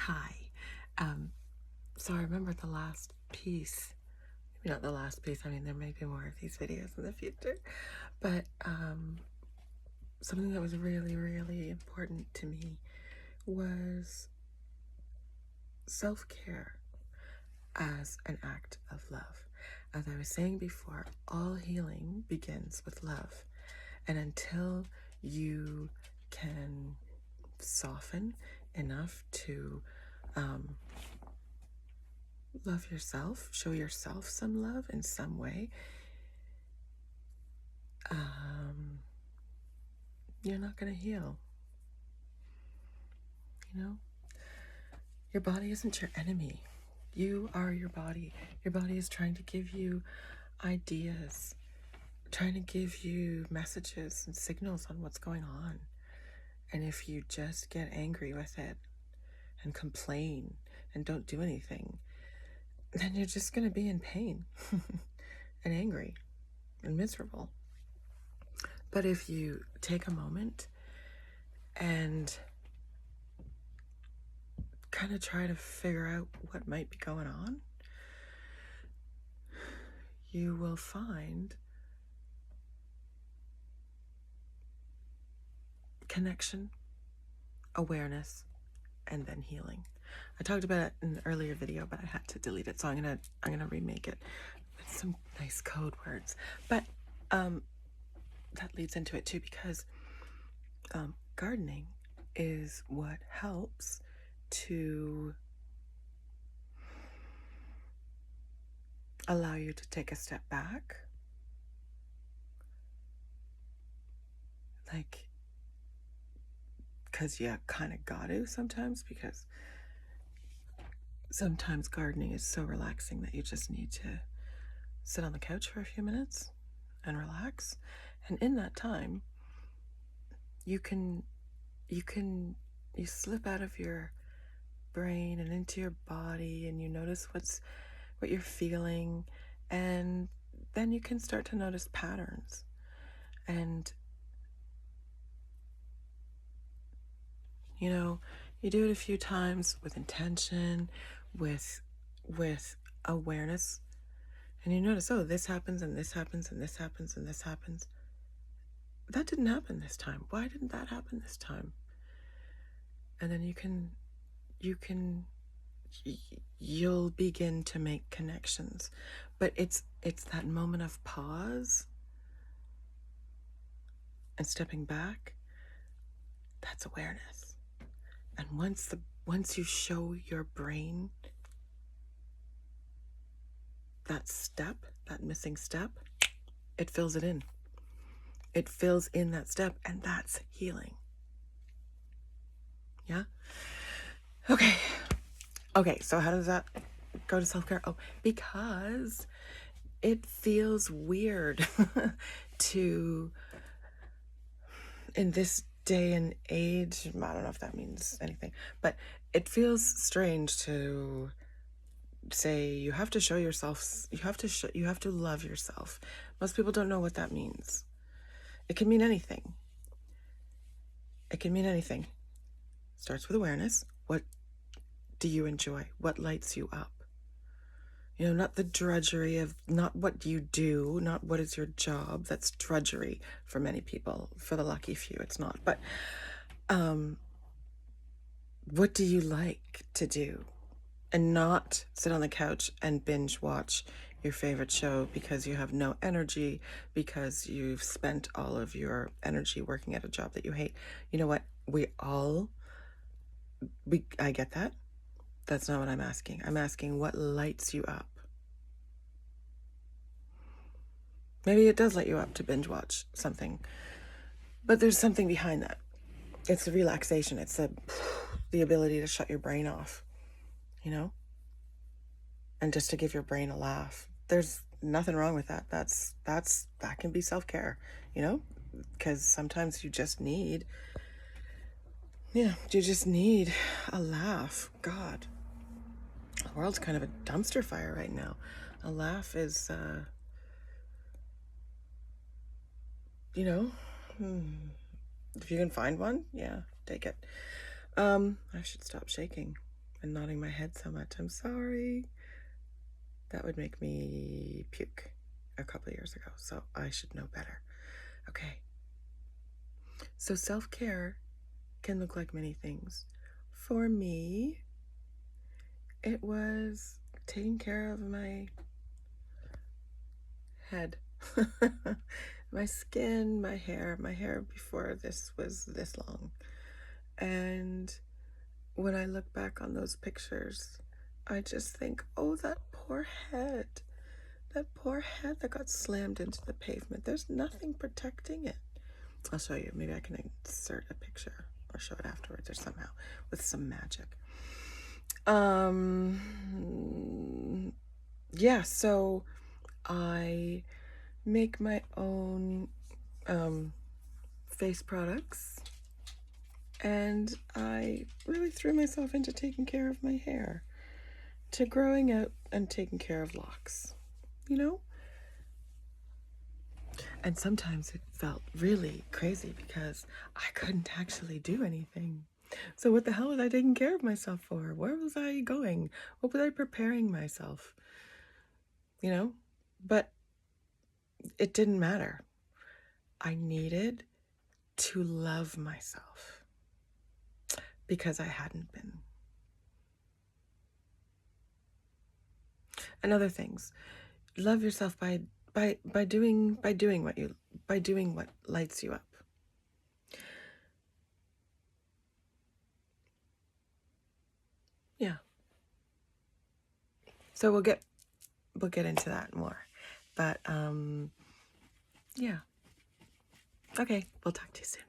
Hi. Um, so I remember the last piece, maybe not the last piece, I mean, there may be more of these videos in the future, but something that was really, really important to me was self-care as an act of love. As I was saying before, all healing begins with love. And until you can soften enough to love yourself, show yourself some love in some way, um, you're not going to heal. You know, your body isn't your enemy. You are your body. Your body is trying to give you ideas, trying to give you messages and signals on what's going on. And if you just get angry with it and complain and don't do anything, then you're just going to be in pain and angry and miserable. But if you take a moment and kind of try to figure out what might be going on, you will find connection, awareness, and then healing. I talked about it in an earlier video, but I had to delete it, so I'm gonna remake it with some nice code words. But that leads into it too, because gardening is what helps to allow you to take a step back, like, because you kind of got to sometimes, because sometimes gardening is so relaxing that you just need to sit on the couch for a few minutes and relax. And in that time, you slip out of your brain and into your body, and you notice what you're feeling, and then you can start to notice patterns. And you do it a few times with intention, with awareness, and you notice, oh, this happens and this happens and this happens and this happens. That didn't happen this time. Why didn't that happen this time? And then you'll begin to make connections. But it's that moment of pause and stepping back. That's awareness. And once you show your brain that missing step, it fills it in. It fills in that step, and that's healing. Yeah? Okay, so how does that go to self-care? Oh, because it feels weird to, in this day and age, I don't know if that means anything, but it feels strange to say you have to show yourself, you have to love yourself. Most people don't know what that means. It can mean anything. It can mean anything. Starts with awareness. What do you enjoy? What lights you up? Not the drudgery of, not what you do, not what is your job. That's drudgery for many people. For the lucky few, it's not. But what do you like to do? And not sit on the couch and binge watch your favorite show because you have no energy, because you've spent all of your energy working at a job that you hate. You know what? I get that. That's not what I'm asking. I'm asking what lights you up. Maybe it does light you up to binge watch something, but there's something behind that. It's the relaxation. It's the ability to shut your brain off, and just to give your brain a laugh. There's nothing wrong with that. That can be self-care, because sometimes you just need a laugh. God, the world's kind of a dumpster fire right now. A laugh is, if you can find one, yeah, take it. I should stop shaking. and nodding my head so much. I'm sorry. That would make me puke a couple of years ago, so I should know better. Okay. So self-care can look like many things. For me, it was taking care of my head, my skin, my hair. My hair before this was this long. And when I look back on those pictures, I just think, oh, that poor head. That poor head that got slammed into the pavement. There's nothing protecting it. I'll show you. Maybe I can insert a picture or show it afterwards or somehow with some magic. Yeah, so I make my own face products, and I really threw myself into taking care of my hair, to growing out and taking care of locks, you know? And sometimes it felt really crazy because I couldn't actually do anything. So what the hell was I taking care of myself for? Where was I going? What was I preparing myself? You know? But it didn't matter. I needed to love myself because I hadn't been. And other things. Love yourself by doing what lights you up. Yeah. So we'll get into that more. But yeah. Okay, we'll talk to you soon.